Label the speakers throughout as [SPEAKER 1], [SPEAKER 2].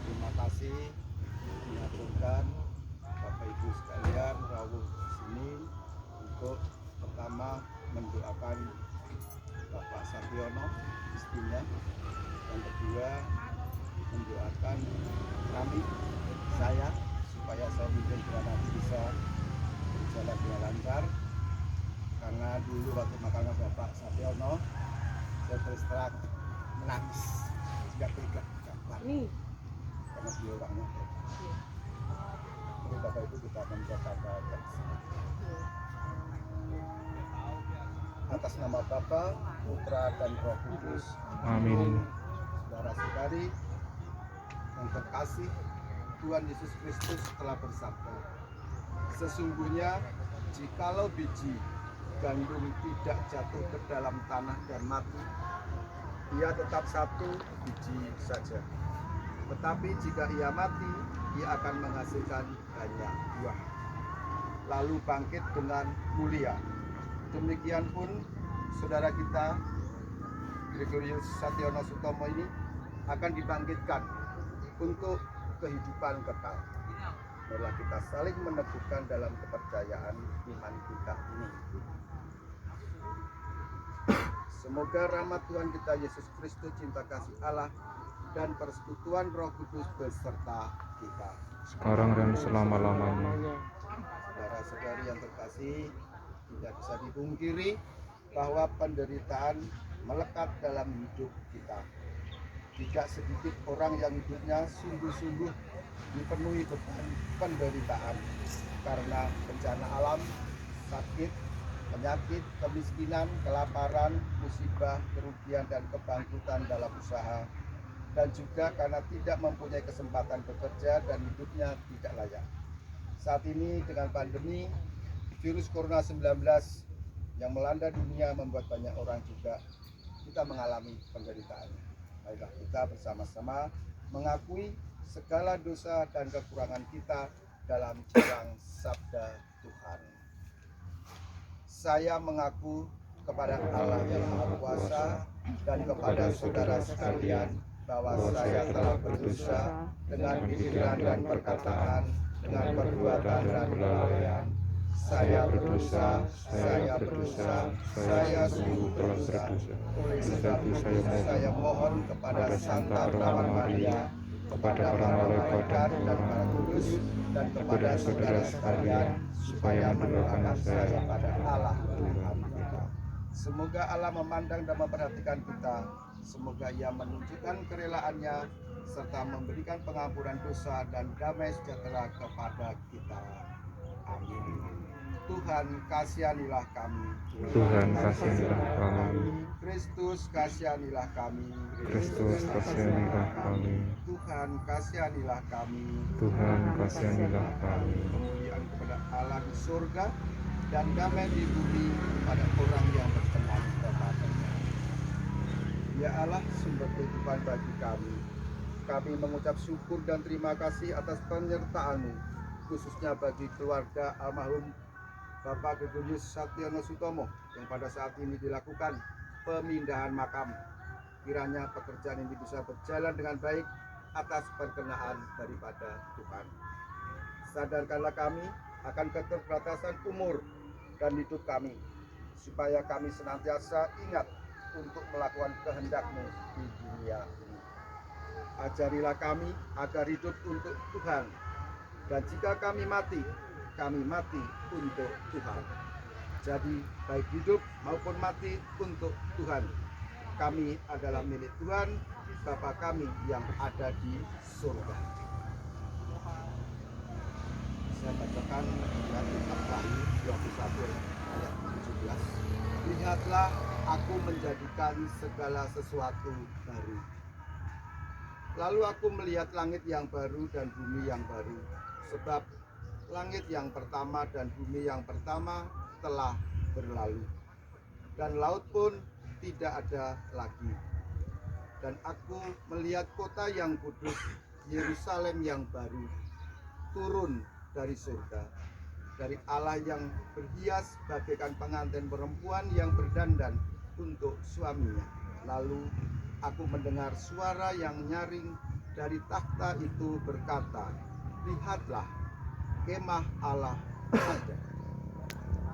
[SPEAKER 1] Terima kasih mengaturkan Bapak Ibu sekalian rawuh di sini untuk pertama mendoakan Bapak Satyono istrinya, yang kedua mendoakan kami, saya, supaya saya mungkin nanti bisa berjalan dengan lancar. Karena dulu waktu makanan Bapak Satyono, saya terus terang menangis, tidak tega, karena dia orangnya hebat. Jadi Bapak Ibu kita menjaga atas nama Bapa, Putra dan Roh Kudus.
[SPEAKER 2] Amin.
[SPEAKER 1] Saudara-saudari yang terkasih, Tuhan Yesus Kristus telah bersabda, sesungguhnya jikalau biji gandum tidak jatuh ke dalam tanah dan mati, ia tetap satu biji saja. Tetapi jika ia mati, ia akan menghasilkan banyak buah, lalu bangkit dengan mulia. Demikian pun saudara kita Gregorius Satyono Sutomo ini akan dibangkitkan untuk kehidupan kekal. Marilah kita saling meneguhkan dalam kepercayaan iman kita ini. Semoga rahmat Tuhan kita Yesus Kristus, cinta kasih Allah, dan persekutuan Roh Kudus beserta kita
[SPEAKER 2] Sekarang dan selama-lamanya.
[SPEAKER 1] Saudara-saudari yang terkasih, tidak bisa dipungkiri bahwa penderitaan melekat dalam hidup kita. Tidak sedikit orang yang hidupnya sungguh-sungguh dipenuhi beban penderitaan karena bencana alam, sakit, penyakit, kemiskinan, kelaparan, musibah, kerugian, dan kebangkrutan dalam usaha, dan juga karena tidak mempunyai kesempatan bekerja dan hidupnya tidak layak. Saat ini dengan pandemi virus Corona 19 yang melanda dunia membuat banyak orang juga kita mengalami penderitaan. Baiklah kita bersama-sama mengakui segala dosa dan kekurangan kita dalam jalan sabda Tuhan. Saya mengaku kepada Allah yang Maha Kuasa dan kepada saudara sekalian bahwa saya telah berdosa dengan pikiran dan perkataan, dengan perbuatan dan kelalaian. Saya berdosa, saya sungguh berdosa. Oleh sebab itu saya mohon kepada Santa Perawan Maria, kepada para malaikat dan para kudus, dan kepada saudara sekalian, supaya mendoakan saya pada Allah Tuhan kita. Semoga Allah memandang dan memperhatikan kita. Semoga Ia menunjukkan kerelaannya serta memberikan pengampunan dosa dan damai sejahtera kepada kita. Amin. Tuhan kasihanilah kami.
[SPEAKER 2] Tuhan kasihanilah kami.
[SPEAKER 1] Kristus kasihanilah kami.
[SPEAKER 2] Kristus kasihanilah kami.
[SPEAKER 1] Tuhan kasihanilah kami.
[SPEAKER 2] Tuhan kasihanilah kami.
[SPEAKER 1] Kemuliaan kepada Allah di surga dan damai di bumi pada orang yang berkenan kepadanya. Ya Allah, sumber kehidupan bagi kami. Kami mengucap syukur dan terima kasih atas penyertaan-Mu, khususnya bagi keluarga almarhum Bapak Gregorius Satyono Sutomo yang pada saat ini dilakukan pemindahan makam. Kiranya pekerjaan ini bisa berjalan dengan baik atas perkenaan daripada Tuhan. Sadarkanlah kami akan keterbatasan umur dan hidup kami, supaya kami senantiasa ingat untuk melakukan kehendak-Mu di dunia ini. Ajarilah kami agar hidup untuk Tuhan, dan jika kami mati untuk Tuhan. Jadi baik hidup maupun mati untuk Tuhan. Kami adalah milik Tuhan, Bapa kami yang ada di surga. Saya bacakan dari Wahyu 21 ayat 17. Lihatlah, aku menjadikan segala sesuatu baru. Lalu aku melihat langit yang baru dan bumi yang baru, sebab langit yang pertama dan bumi yang pertama telah berlalu, dan laut pun tidak ada lagi. Dan aku melihat kota yang kudus, Yerusalem yang baru, turun dari surga, dari Allah yang berhias bagaikan pengantin perempuan yang berdandan untuk suaminya. Lalu aku mendengar suara yang nyaring dari takhta itu berkata, "Lihatlah, kemah Allah ada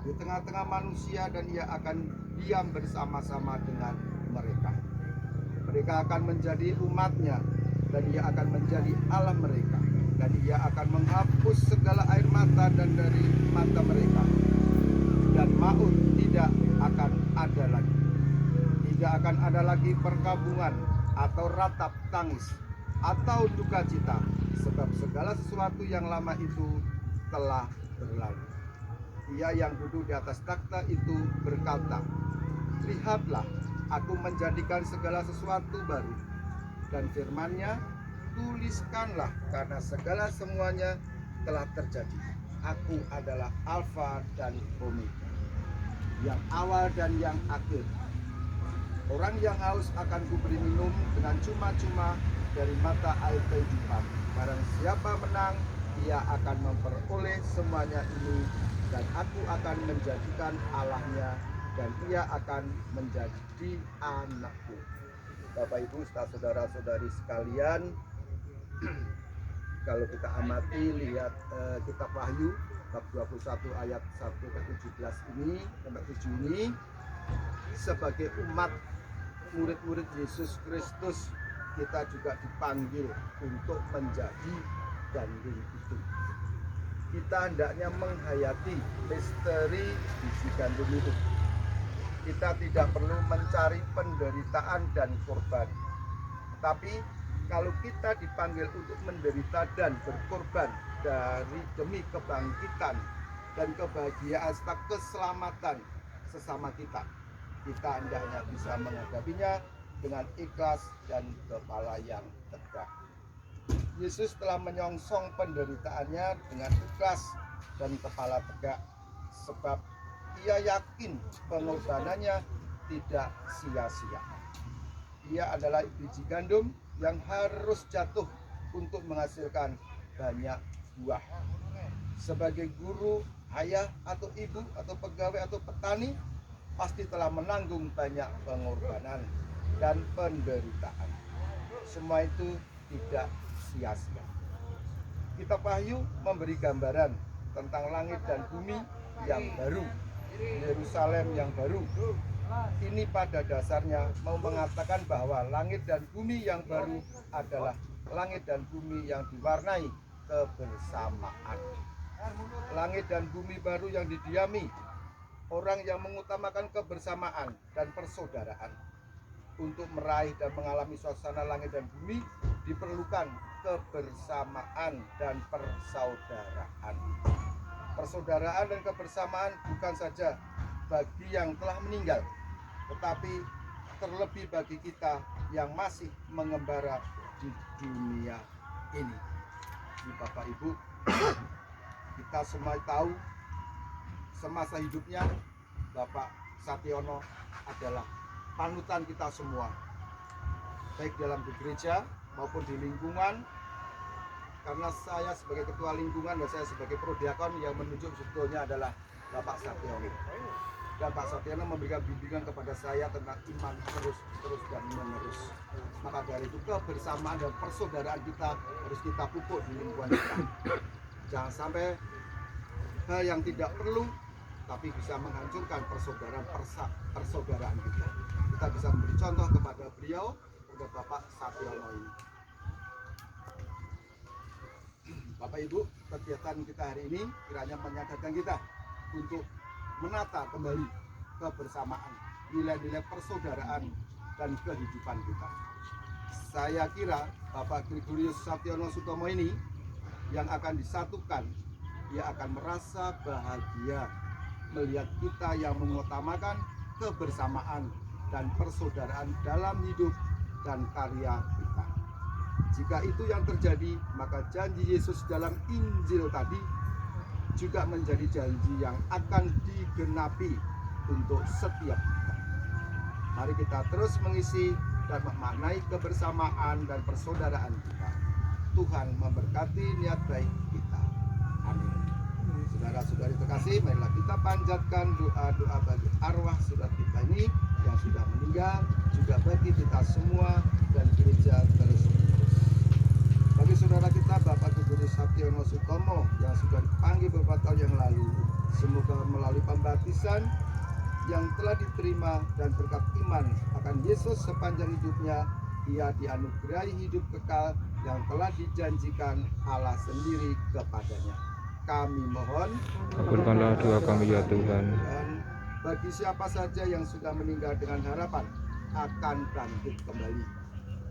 [SPEAKER 1] di tengah-tengah manusia dan ia akan diam bersama-sama dengan mereka. Mereka akan menjadi umatnya dan ia akan menjadi Allah mereka. Dan ia akan menghapus segala air mata dan dari mata mereka. Dan maut tidak akan ada lagi. Tidak akan ada lagi perkabungan atau ratap tangis atau duka cita, sebab segala sesuatu yang lama itu telah berlalu." Ia yang duduk di atas takhta itu berkata, "Lihatlah, aku menjadikan segala sesuatu baru." Dan firman-Nya, "Tuliskanlah, karena segala semuanya telah terjadi. Aku adalah Alfa dan Omega, yang awal dan yang akhir. Orang yang haus akan kuberi minum dengan cuma-cuma dari mata air kehidupan. Barang siapa menang, ia akan memperoleh semuanya ini, dan aku akan menjadikan Allahnya, dan ia akan menjadi anakku." Bapak Ibu, saudara-saudari sekalian, kalau kita amati lihat kitab Wahyu bab 21 ayat 1 ke 17 ini sampai 7 ini, sebagai umat murid-murid Yesus Kristus, kita juga dipanggil untuk menjadi gandum itu. Kita hendaknya menghayati misteri biji gandum itu. Kita tidak perlu mencari penderitaan dan korban. Tapi kalau kita dipanggil untuk menderita dan berkorban demi kebangkitan dan kebahagiaan serta keselamatan sesama kita, kita hendaknya bisa menghadapinya dengan ikhlas dan kepala yang tegak. Yesus telah menyongsong penderitaannya dengan ikhlas dan kepala tegak, sebab ia yakin pengorbanannya tidak sia-sia. Ia adalah biji gandum yang harus jatuh untuk menghasilkan banyak buah. Sebagai guru, ayah atau ibu atau pegawai atau petani, pasti telah menanggung banyak pengorbanan dan penderitaan. Semua itu tidak sia-sia. Kitab Wahyu memberi gambaran tentang langit dan bumi yang baru, Yerusalem yang baru. Ini pada dasarnya mau mengatakan bahwa langit dan bumi yang baru adalah langit dan bumi yang diwarnai kebersamaan. Langit dan bumi baru yang didiami orang yang mengutamakan kebersamaan dan persaudaraan. Untuk meraih dan mengalami suasana langit dan bumi diperlukan kebersamaan dan persaudaraan. Persaudaraan dan kebersamaan bukan saja bagi yang telah meninggal, tetapi terlebih bagi kita yang masih mengembara di dunia ini. Bapak Ibu, kita semua tahu semasa hidupnya Bapak Sationo adalah panutan kita semua, baik dalam di gereja maupun di lingkungan. Karena saya sebagai ketua lingkungan dan saya sebagai prodiakon yang menunjuk sebetulnya adalah Bapak Sationo. Dan Pak Sationo memberikan bimbingan kepada saya tentang iman terus dan menerus. Maka dari itu kebersamaan dan persaudaraan kita harus kita pupuk di lingkungan kita. Jangan sampai hal yang tidak perlu tapi bisa menghancurkan persaudaraan kita. Kita bisa memberi contoh kepada beliau, kepada Bapak Sationo ini. Bapak Ibu, kegiatan kita hari ini kiranya menyadarkan kita untuk menata kembali kebersamaan, nilai-nilai persaudaraan dan kehidupan kita. Saya kira Bapak Gregorius Sationo Sutomo ini yang akan disatukan, dia akan merasa bahagia melihat kita yang mengutamakan kebersamaan dan persaudaraan dalam hidup dan karya kita. Jika itu yang terjadi, maka janji Yesus dalam Injil tadi juga menjadi janji yang akan digenapi untuk setiap kita. Mari kita terus mengisi dan memaknai kebersamaan dan persaudaraan kita. Tuhan memberkati niat baik kita. Amin. Saudara-saudari terkasih, marilah kita panjatkan doa-doa bagi arwah saudara kita ini yang sudah meninggal, juga bagi kita semua dan gereja terus. Tomo yang sudah dipanggil beberapa tahun yang lalu. Semoga melalui pembaptisan yang telah diterima dan berkat iman akan Yesus sepanjang hidupnya, ia dianugerahi hidup kekal yang telah dijanjikan Allah sendiri kepadanya. Kami mohon,
[SPEAKER 2] Kabulkanlah doa kami ya Tuhan.
[SPEAKER 1] dan bagi siapa saja yang sudah meninggal dengan harapan akan bangkit kembali.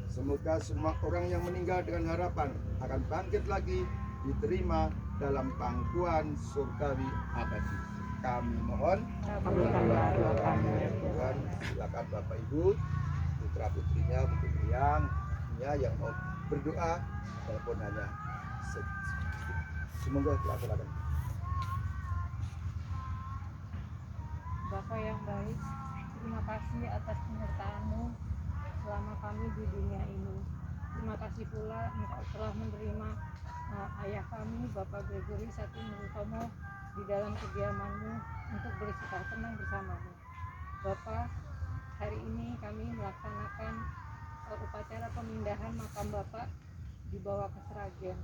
[SPEAKER 1] Semoga semua orang yang meninggal dengan harapan akan bangkit lagi, diterima dalam pangkuan surgawi abadi. Kami mohon,
[SPEAKER 2] Kabulkanlah doa kami ya
[SPEAKER 1] Tuhan, silakan Bapak Ibu, putra putrinya, putri yang mau berdoa, walaupun hanya sedikit. Semoga dilakukan.
[SPEAKER 3] Bapa yang baik, terima kasih atas penyertaan-Mu selama kami di dunia ini. Terima kasih pula Engkau telah menerima ayah kami, Bapak Gregory Satinutomo, di dalam kediaman-Mu untuk beristikah tenang bersama-Mu. Bapa, hari ini kami melaksanakan upacara pemindahan makam Bapak dibawa ke Sragen.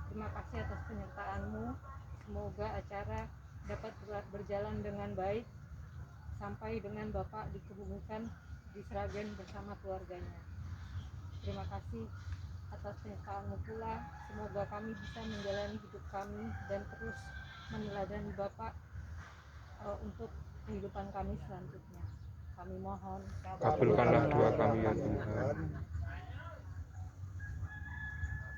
[SPEAKER 3] Terima kasih atas penyertaan-Mu. Semoga acara dapat berjalan dengan baik sampai dengan Bapak dikebumikan di Sragen bersama keluarganya. Terima kasih atas penyertaan-Mu pula. Semoga kami bisa menjalani hidup kami dan terus meneladani Bapak untuk kehidupan kami selanjutnya. Kami mohon,
[SPEAKER 2] Kabulkanlah doa kami ya Tuhan.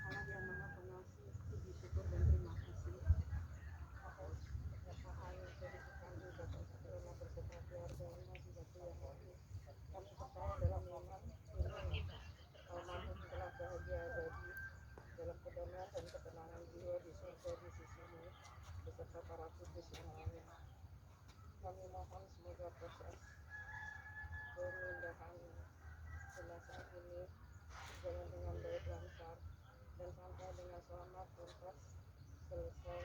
[SPEAKER 3] Allah yang Maha Pengasih, puji syukur dan terima kasih atas penyertaan dari kami Bapak Satrona berserta keluarganya di waktu yang lalu. Kami percaya dalam iman ini almarhum telah bahagia abadi dalam kedamaian dan ketenangan jiwa di surga di sisi-Mu beserta para kudus yang lain. Kami mohon semoga proses pemindahan jenazah ini berjalan dengan baik lancar dan sampai dengan selamat tuntas selesai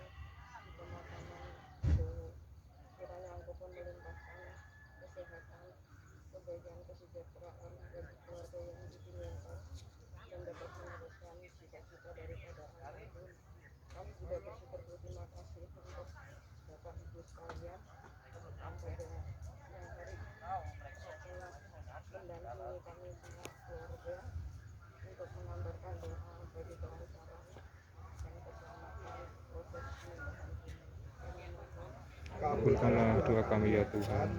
[SPEAKER 3] di pemakaman itu. Kiranya Engkau pun melimpahkan kesehatan, kebahagiaan, kesejahteraan bagi keluarga yang diduniakan dan dapat meneruskan cita-cita daripada almarhum. Kami juga bersyukur berterima kasih untuk Bapak Ibu sekalian pada yang hari ini telah mendampingi kami semua keluarga untuk mengambarkan doa bagi kelancaran dan keselamatan proses pemindahan ini. Kami mohon,
[SPEAKER 2] Kabulkanlah doa kami ya Tuhan.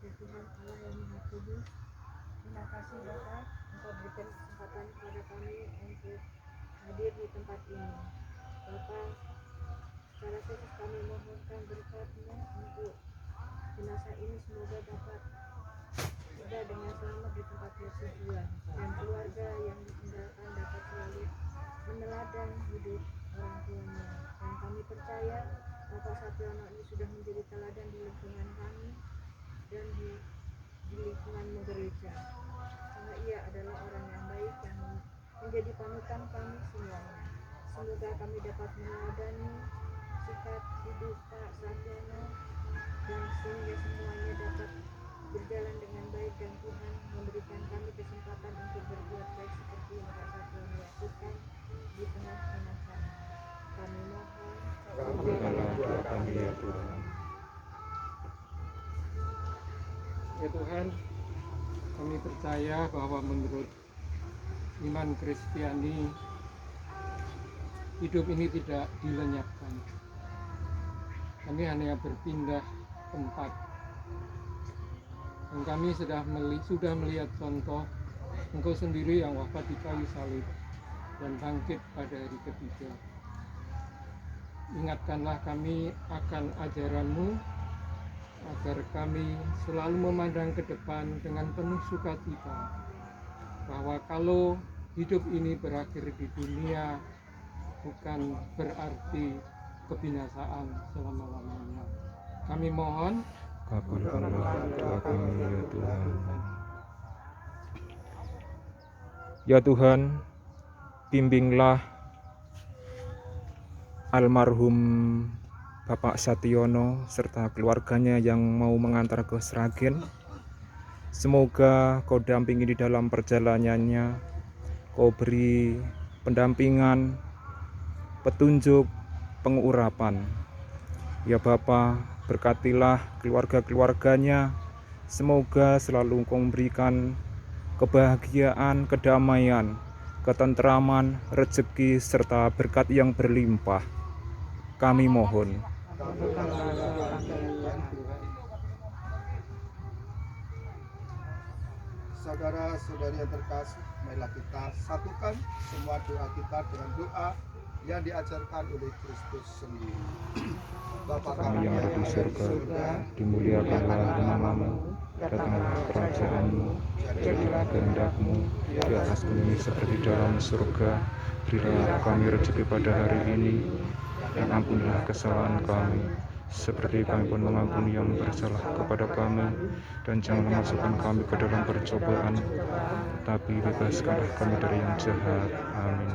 [SPEAKER 3] Ya Tuhan Allah yang Maha Kudus, terima kasih Bapak Engkau berikan kesempatan kepada kami untuk hadir di tempat ini. Bapak, secara khusus kami mohonkan berkat-Mu untuk jenazah ini semoga dapat tiba dengan selamat di tempatnya tujuan, dan keluarga yang ditinggalkan dapat selalu meneladan hidup orang tuanya. Dan kami percaya Bapak Satriono ini sudah menjadi teladan di lingkungan kami dan di lingkungan gereja, karena ia adalah orang yang baik yang menjadi panutan kami semuanya. Semoga kami dapat meneladani sikap hidup Pak Satriono dan sehingga semuanya dapat berjalan dengan baik dan Tuhan memberikan kami kesempatan untuk berbuat baik seperti yang Pak Satriono lakukan di tengah-tengah kami. Kami mohon,
[SPEAKER 2] Kabulkanlah doa kami ya Tuhan.
[SPEAKER 4] Ya Tuhan, kami percaya bahwa menurut iman Kristiani, hidup ini tidak dilenyapkan. Kami hanya berpindah tempat. Dan kami sudah melihat contoh Engkau sendiri yang wafat di kayu salib dan bangkit pada hari ketiga. Ingatkanlah kami akan ajaran-Mu, agar kami selalu memandang ke depan dengan penuh sukacita, bahwa kalau hidup ini berakhir di dunia bukan berarti kebinasaan selama-lamanya. Kami mohon,
[SPEAKER 2] Kabulkanlah doa kami ya Tuhan. Ya Tuhan, bimbinglah almarhum Bapak Sationo serta keluarganya yang mau mengantar ke Sragen. Semoga Kau dampingi di dalam perjalanannya Kau beri pendampingan, petunjuk, pengurapan. Ya Bapa, berkatilah keluarga-keluarganya. Semoga selalu Engkau memberikan kebahagiaan, kedamaian, ketentraman, rezeki, serta berkat yang berlimpah. Kami mohon.
[SPEAKER 1] Saudara-saudari yang terkasih, marilah kita satukan semua doa kita dengan doa yang diajarkan oleh Kristus sendiri. Bapa
[SPEAKER 2] Kami yang ada di surga, dimuliakanlah namamu, datanglah kerajaan-Mu, jadilah kehendak-Mu di atas bumi seperti dalam surga. Berilah kami rezeki pada hari ini, dan ampunilah kesalahan kami, seperti kami pun mengampuni yang bersalah kepada kami, dan janganlah masukkan kami ke dalam percobaan, tapi bebaskanlah kami dari yang jahat. Amin.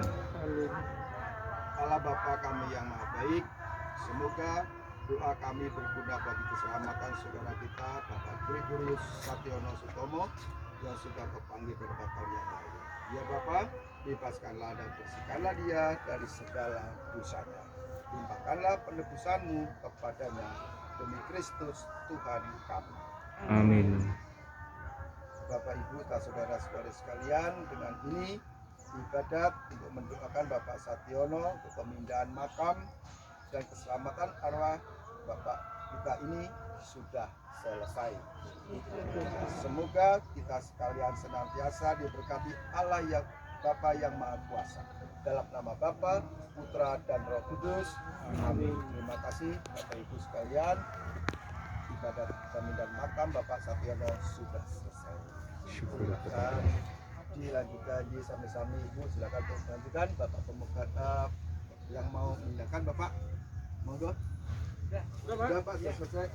[SPEAKER 1] Allah Bapa kami yang maha baik, semoga doa kami berguna bagi keselamatan saudara kita Bapak Gregorius Sationo Sutomo yang sudah terpanggil beberapa tahun yang lalu. Ya Bapa, bebaskanlah dan bersihkanlah dia dari segala dosanya. Limpahkanlah penebusan-Mu kepadanya demi Kristus Tuhan kami.
[SPEAKER 2] Amin.
[SPEAKER 1] Bapak Ibu dan saudara-saudari sekalian, dengan ini ibadat untuk mendoakan Bapak Sationo untuk pemindahan makam dan keselamatan arwah Bapak kita ini sudah selesai. Semoga kita sekalian senantiasa diberkati Allah yang Bapa yang Maha Kuasa. Dalam nama Bapa, Putra dan Roh Kudus. Amin. Terima kasih Bapak Ibu sekalian. Ibadat pemindahan makam Bapak Sationo sudah selesai.
[SPEAKER 2] Syukur
[SPEAKER 1] Dan dilanjutkan di sami-sami Ibu, silakan untuk melanjutkan Bapak pemegang yang mau memindahkan Bapak, monggo. Sudah Pak, sudah selesai.